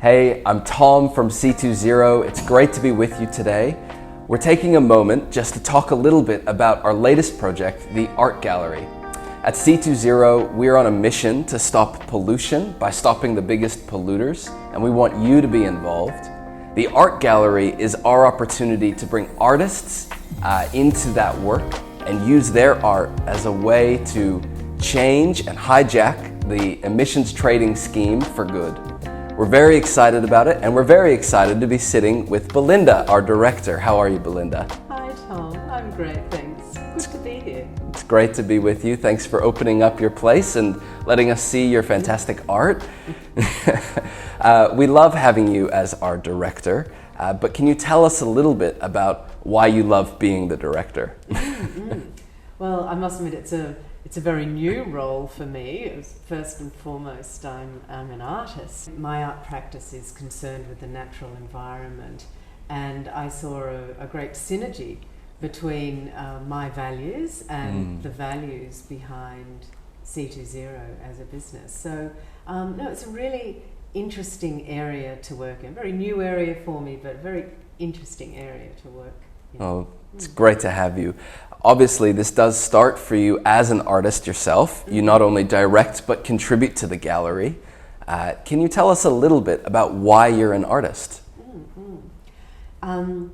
Hey, I'm Tom from C2Zero. It's great to be with you today. We're taking a moment just to talk a little bit about our latest project, the Art Gallery. At C2Zero, we're on a mission to stop pollution by stopping the biggest polluters, and we want you to be involved. The Art Gallery is our opportunity to bring artists into that work and use their art as a way to change and hijack the emissions trading scheme for good. We're very excited about it, and we're very excited to be sitting with Belinda, our director. How are you, Belinda? Hi, Tom. I'm great, thanks. Good to be here. It's great to be with you. Thanks for opening up your place and letting us see your fantastic art. We love having you as our director, but can you tell us a little bit about why you love being the director? Well, I must admit it's a very new role for me. First and foremost, I'm an artist. My art practice is concerned with the natural environment, and I saw a great synergy between my values and the values behind C2Zero as a business. So, no, it's a really interesting area to work in. Very new area for me, but very interesting area to work in. Oh, it's great to have you. Obviously, this does start for you as an artist yourself. You not only direct, but contribute to the gallery. Can you tell us a little bit about why you're an artist? Well,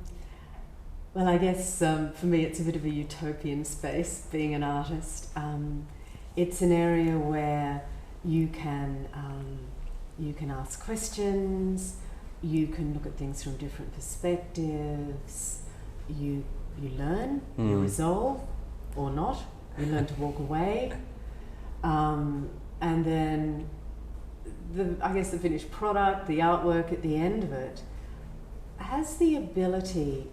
I guess for me it's a bit of a utopian space, being an artist. It's an area where you can ask questions, you can look at things from different perspectives, you learn, you resolve, or not, you learn to walk away, and then I guess the finished product, the artwork at the end of it, has the ability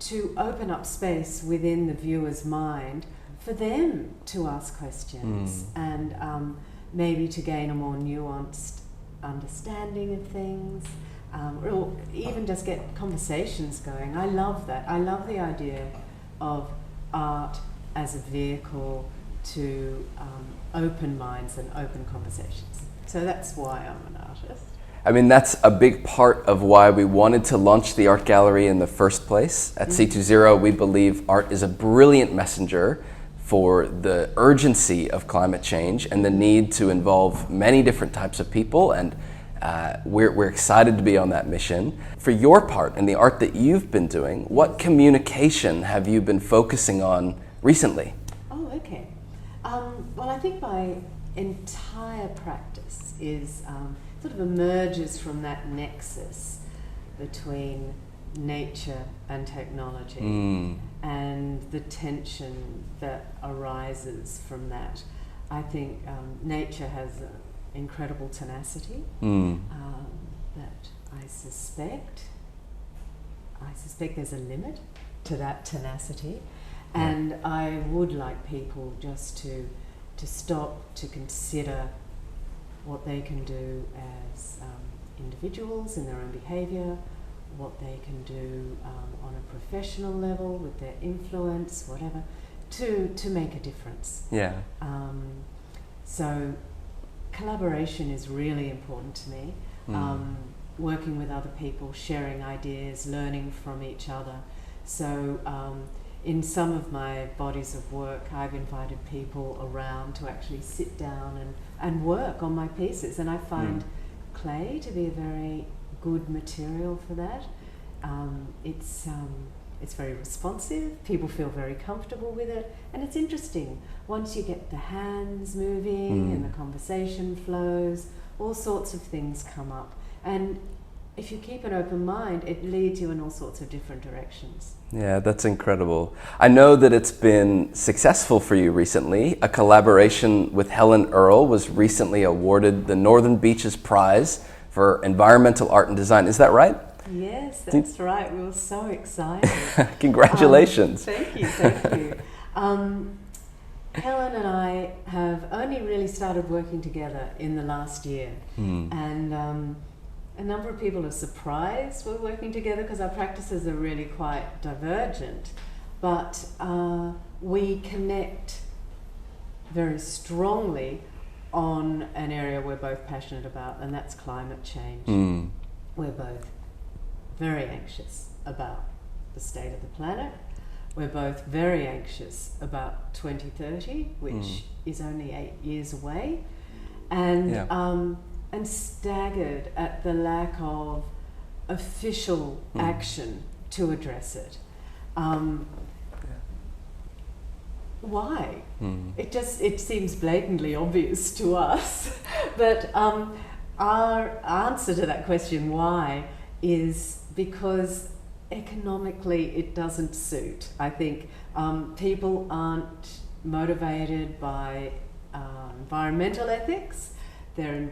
to open up space within the viewer's mind for them to ask questions and maybe to gain a more nuanced understanding of things. Or even just get conversations going. I love that. I love the idea of art as a vehicle to open minds and open conversations. So that's why I'm an artist. I mean, that's a big part of why we wanted to launch the Art Gallery in the first place. At C2Zero, we believe art is a brilliant messenger for the urgency of climate change and the need to involve many different types of people, and we're excited to be on that mission. For your part in the art that you've been doing, what communication have you been focusing on recently? Oh, okay. Well, I think my entire practice is sort of emerges from that nexus between nature and technology and the tension that arises from that. I think nature has incredible tenacity that I suspect there's a limit to that tenacity, and I would like people just to stop to consider what they can do as individuals in their own behaviour, what they can do on a professional level with their influence, whatever, to make a difference. So collaboration is really important to me. Working with other people, sharing ideas, learning from each other. So in some of my bodies of work, I've invited people around to actually sit down and work on my pieces, and I find clay to be a very good material for that. It's very responsive, people feel very comfortable with it, and it's interesting. Once you get the hands moving and the conversation flows, all sorts of things come up. And if you keep an open mind, it leads you in all sorts of different directions. Yeah, that's incredible. I know that it's been successful for you recently. A collaboration with Helen Earl was recently awarded the Northern Beaches Prize for Environmental Art and Design. Is that right? Yes, that's right. We were so excited. Congratulations. Thank you. Helen and I have only really started working together in the last year, and a number of people are surprised we're working together because our practices are really quite divergent, but we connect very strongly on an area we're both passionate about, and that's climate change. We're both very anxious about the state of the planet. We're both very anxious about 2030, which is only 8 years away, and staggered at the lack of official action to address it. Why? It seems blatantly obvious to us, but our answer to that question, why, is because economically it doesn't suit. I think people aren't motivated by environmental ethics. They're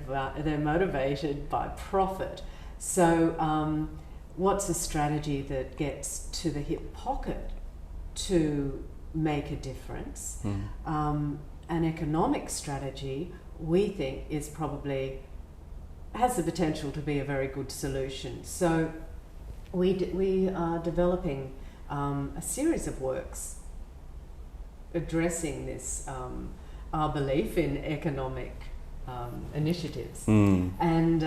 motivated by profit. So what's a strategy that gets to the hip pocket to make a difference? An economic strategy, we think, has the potential to be a very good solution. So we are developing a series of works addressing this, our belief in economic initiatives. And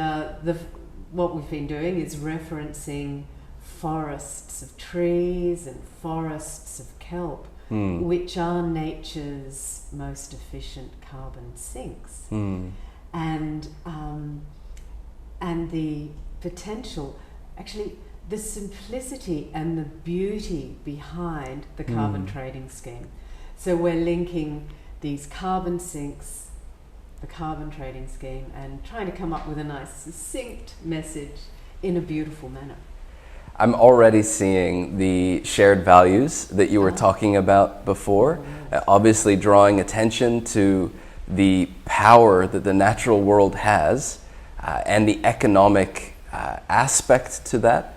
what we've been doing is referencing forests of trees and forests of kelp, which are nature's most efficient carbon sinks. And the potential, actually, the simplicity and the beauty behind the carbon trading scheme. So we're linking these carbon sinks, the carbon trading scheme, and trying to come up with a nice, succinct message in a beautiful manner. I'm already seeing the shared values that you were talking about before, obviously drawing attention to the power that the natural world has and the economic aspect to that.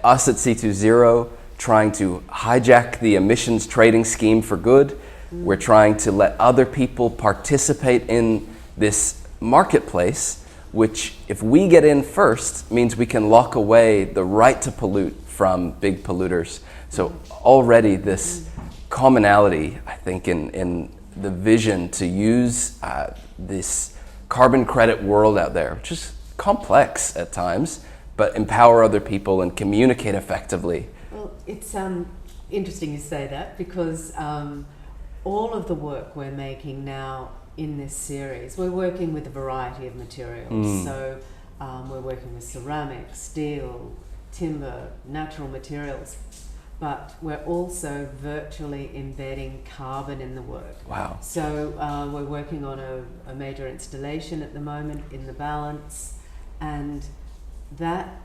Us at C2Zero trying to hijack the emissions trading scheme for good. We're trying to let other people participate in this marketplace, which, if we get in first, means we can lock away the right to pollute from big polluters. So already this commonality, I think, in the vision to use this carbon credit world out there, which is complex at times, but empower other people and communicate effectively. Well, it's interesting you say that, because all of the work we're making now in this series, we're working with a variety of materials. So we're working with ceramic, steel, timber, natural materials, but we're also virtually embedding carbon in the work. Wow. So we're working on a major installation at the moment in the Balance, and that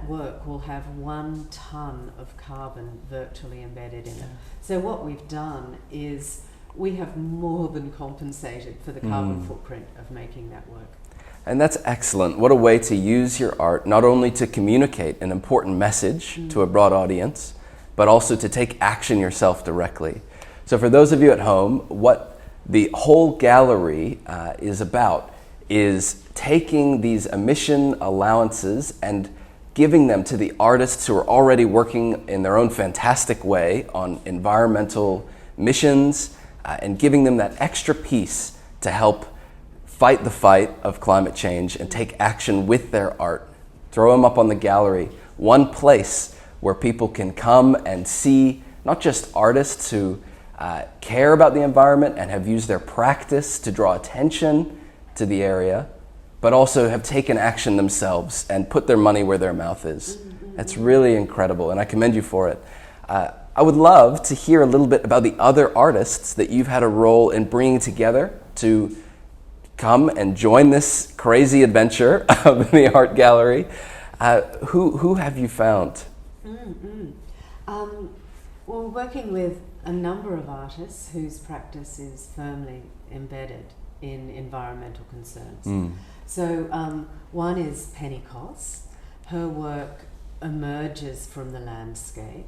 work will have 1 ton of carbon virtually embedded in it. So what we've done is we have more than compensated for the carbon footprint of making that work. And that's excellent. What a way to use your art, not only to communicate an important message to a broad audience, but also to take action yourself directly. So for those of you at home, what the whole gallery is about is taking these emission allowances and giving them to the artists who are already working in their own fantastic way on environmental missions, and giving them that extra piece to help fight the fight of climate change and take action with their art. Throw them up on the gallery, one place where people can come and see not just artists who care about the environment and have used their practice to draw attention to the area, but also have taken action themselves and put their money where their mouth is. That's really incredible, and I commend you for it. I would love to hear a little bit about the other artists that you've had a role in bringing together to come and join this crazy adventure of the art gallery. Who have you found? Well, we're working with a number of artists whose practice is firmly embedded in environmental concerns. So one is Penny Koss. Her work emerges from the landscape,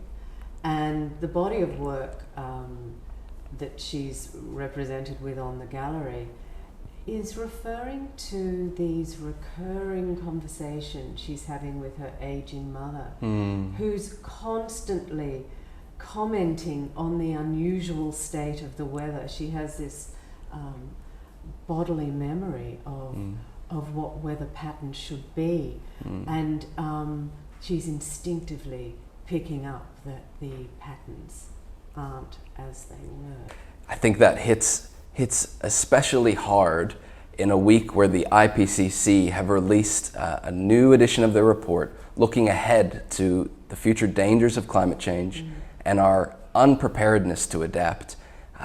and the body of work that she's represented with on the gallery is referring to these recurring conversations she's having with her aging mother, who's constantly commenting on the unusual state of the weather. She has this bodily memory of what weather patterns should be, and she's instinctively picking up that the patterns aren't as they were. I think that hits especially hard in a week where the IPCC have released a new edition of their report looking ahead to the future dangers of climate change and our unpreparedness to adapt.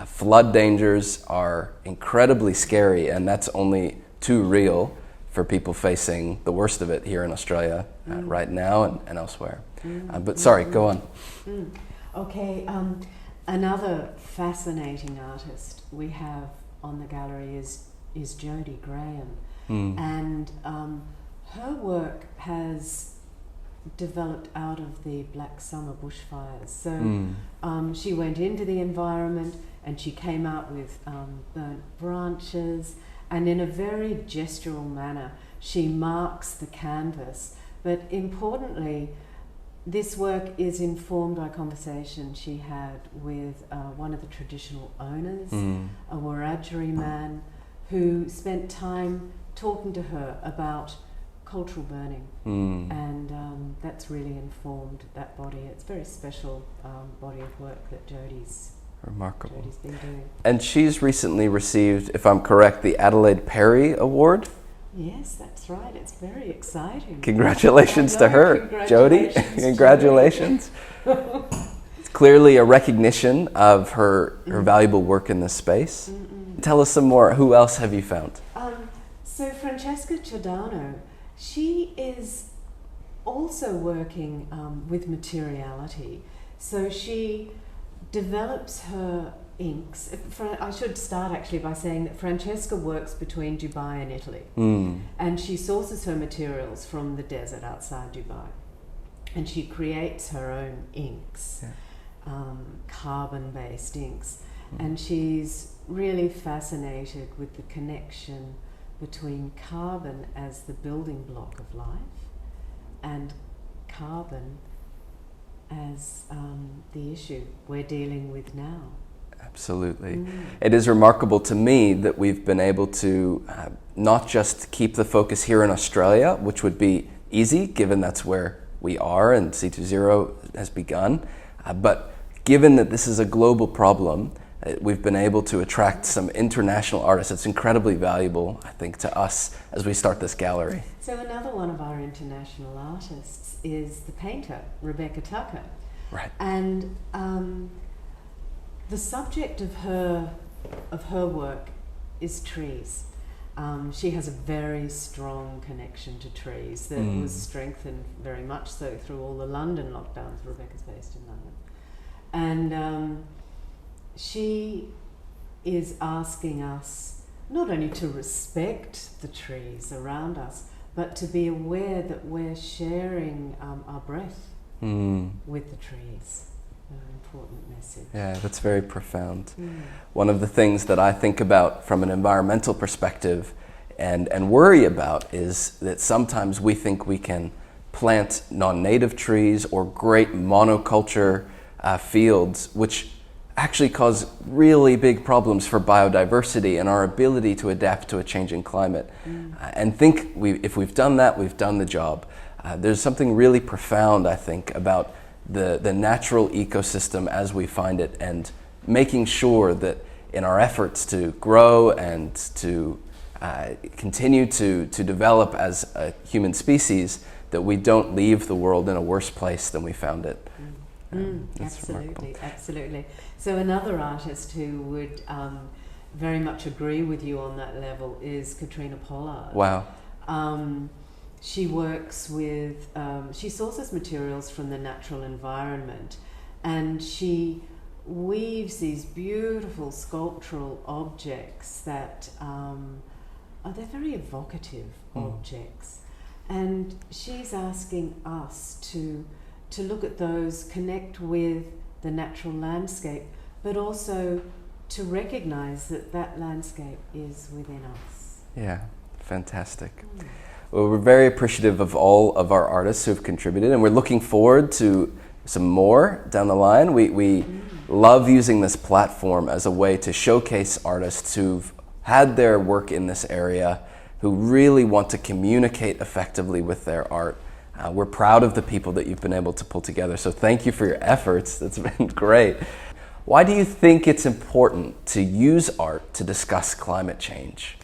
Flood dangers are incredibly scary, and that's only too real for people facing the worst of it here in Australia right now and elsewhere. But sorry, go on. Okay, another fascinating artist we have on the gallery is Jody Graham, and her work has developed out of the Black Summer bushfires. So she went into the environment and she came out with burnt branches, and in a very gestural manner she marks the canvas. But importantly, this work is informed by conversation she had with one of the traditional owners, a Wiradjuri man, who spent time talking to her about cultural burning, and that's really informed that body. It's a very special body of work that Jody's been doing. And she's recently received, if I'm correct, the Adelaide Perry Award. Yes, that's right. It's very exciting. Congratulations to her, Jody. Congratulations. It's clearly a recognition of her valuable work in this space. Tell us some more. Who else have you found? So Francesca Ciordano, she is also working with materiality. So she develops her inks. I should start actually by saying that Francesca works between Dubai and Italy, and she sources her materials from the desert outside Dubai, and she creates her own inks, carbon-based inks, and she's really fascinated with the connection between carbon as the building block of life and carbon as the issue we're dealing with now. Absolutely. It is remarkable to me that we've been able to not just keep the focus here in Australia, which would be easy given that's where we are and C2Zero has begun, but given that this is a global problem, we've been able to attract some international artists. It's incredibly valuable, I think, to us as we start this gallery. So another one of our international artists is the painter, Rebecca Tucker. Right. And the subject of her work is trees. She has a very strong connection to trees that was strengthened very much so through all the London lockdowns. Rebecca's based in London. And she is asking us not only to respect the trees around us, but to be aware that we're sharing our breath with the trees. An important message. Yeah, that's very profound. One of the things that I think about from an environmental perspective and worry about is that sometimes we think we can plant non-native trees or great monoculture fields, which actually cause really big problems for biodiversity and our ability to adapt to a changing climate. And think if we've done that, we've done the job. There's something really profound, I think, about the natural ecosystem as we find it, and making sure that in our efforts to grow and to continue to develop as a human species, that we don't leave the world in a worse place than we found it. Absolutely. So another artist who would very much agree with you on that level is Katrina Pollard. Wow. She works with, she sources materials from the natural environment, and she weaves these beautiful sculptural objects that they're very evocative objects. And she's asking us to look at those, connect with the natural landscape, but also to recognize that landscape is within us. Yeah, fantastic. Well, we're very appreciative of all of our artists who've contributed, and we're looking forward to some more down the line. We love using this platform as a way to showcase artists who've had their work in this area, who really want to communicate effectively with their art. We're proud of the people that you've been able to pull together, so thank you for your efforts. That's been great. Why do you think it's important to use art to discuss climate change?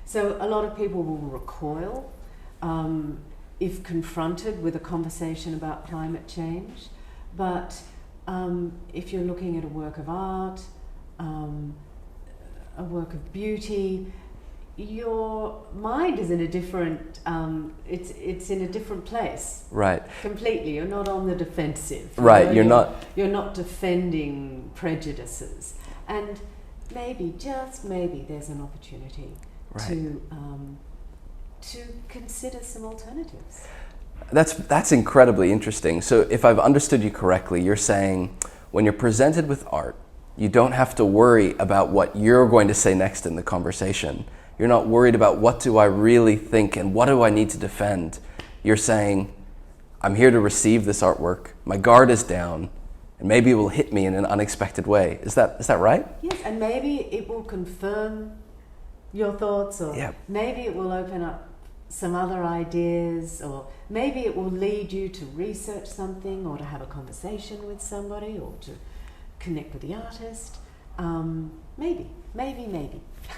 So a lot of people will recoil if confronted with a conversation about climate change, but if you're looking at a work of art, a work of beauty, your mind is in a different, it's in a different place. Right. Completely. You're not on the defensive. Right. You're not. You're not defending prejudices. And maybe, just maybe, there's an opportunity to consider some alternatives. That's incredibly interesting. So if I've understood you correctly, you're saying when you're presented with art, you don't have to worry about what you're going to say next in the conversation. You're not worried about what do I really think and what do I need to defend. You're saying, I'm here to receive this artwork, my guard is down, and maybe it will hit me in an unexpected way. Is that right? Yes, and maybe it will confirm your thoughts, or maybe it will open up some other ideas, or maybe it will lead you to research something, or to have a conversation with somebody, or to connect with the artist. Maybe.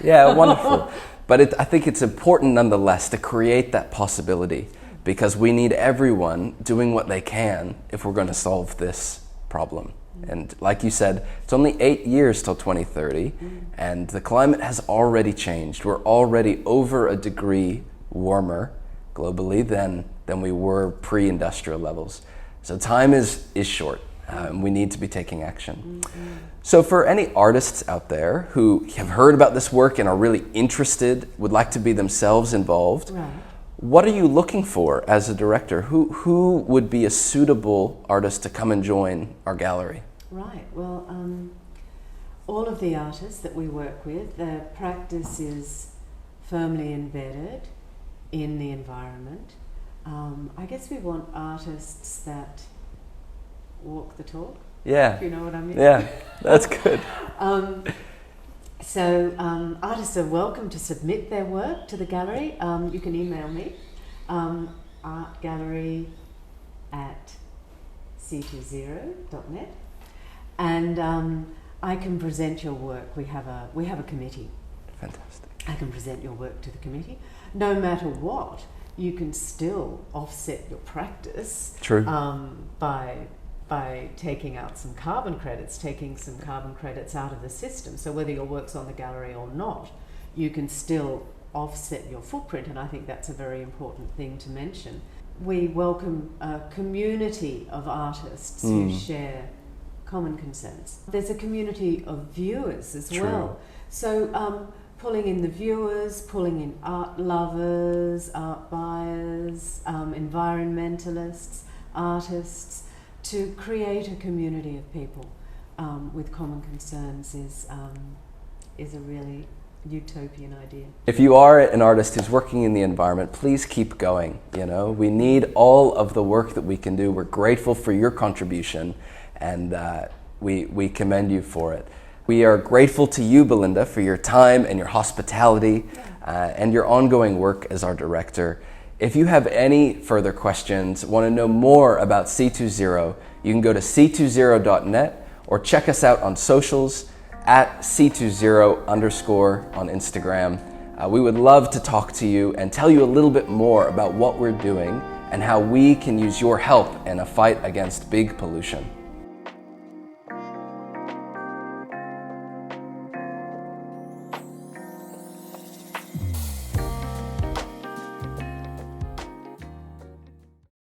Yeah, wonderful. But I think it's important nonetheless to create that possibility, because we need everyone doing what they can if we're going to solve this problem. And like you said, it's only 8 years till 2030, and the climate has already changed. We're already over a degree warmer globally than we were pre-industrial levels. So time is short. We need to be taking action. So for any artists out there who have heard about this work and are really interested, would like to be themselves involved, what are you looking for as a director? Who would be a suitable artist to come and join our gallery? Right, well, all of the artists that we work with, their practice is firmly embedded in the environment. I guess we want artists that walk the talk. Yeah. If you know what I mean. Yeah, that's good. So artists are welcome to submit their work to the gallery. You can email me, artgallery@c2zero.net, and I can present your work. We have a committee. Fantastic. I can present your work to the committee. No matter what, you can still offset your practice. True. By taking out some carbon credits, taking some carbon credits out of the system. So whether your work's on the gallery or not, you can still offset your footprint, and I think that's a very important thing to mention. We welcome a community of artists who share common concerns. There's a community of viewers as well. So pulling in the viewers, pulling in art lovers, art buyers, environmentalists, artists, to create a community of people with common concerns is a really utopian idea. If you are an artist who's working in the environment, please keep going. You know, we need all of the work that we can do. We're grateful for your contribution, and we commend you for it. We are grateful to you, Belinda, for your time and your hospitality and your ongoing work as our director. If you have any further questions, want to know more about C2Zero, you can go to c2zero.net or check us out on socials at C2Zero_ on Instagram. We would love to talk to you and tell you a little bit more about what we're doing and how we can use your help in a fight against big pollution.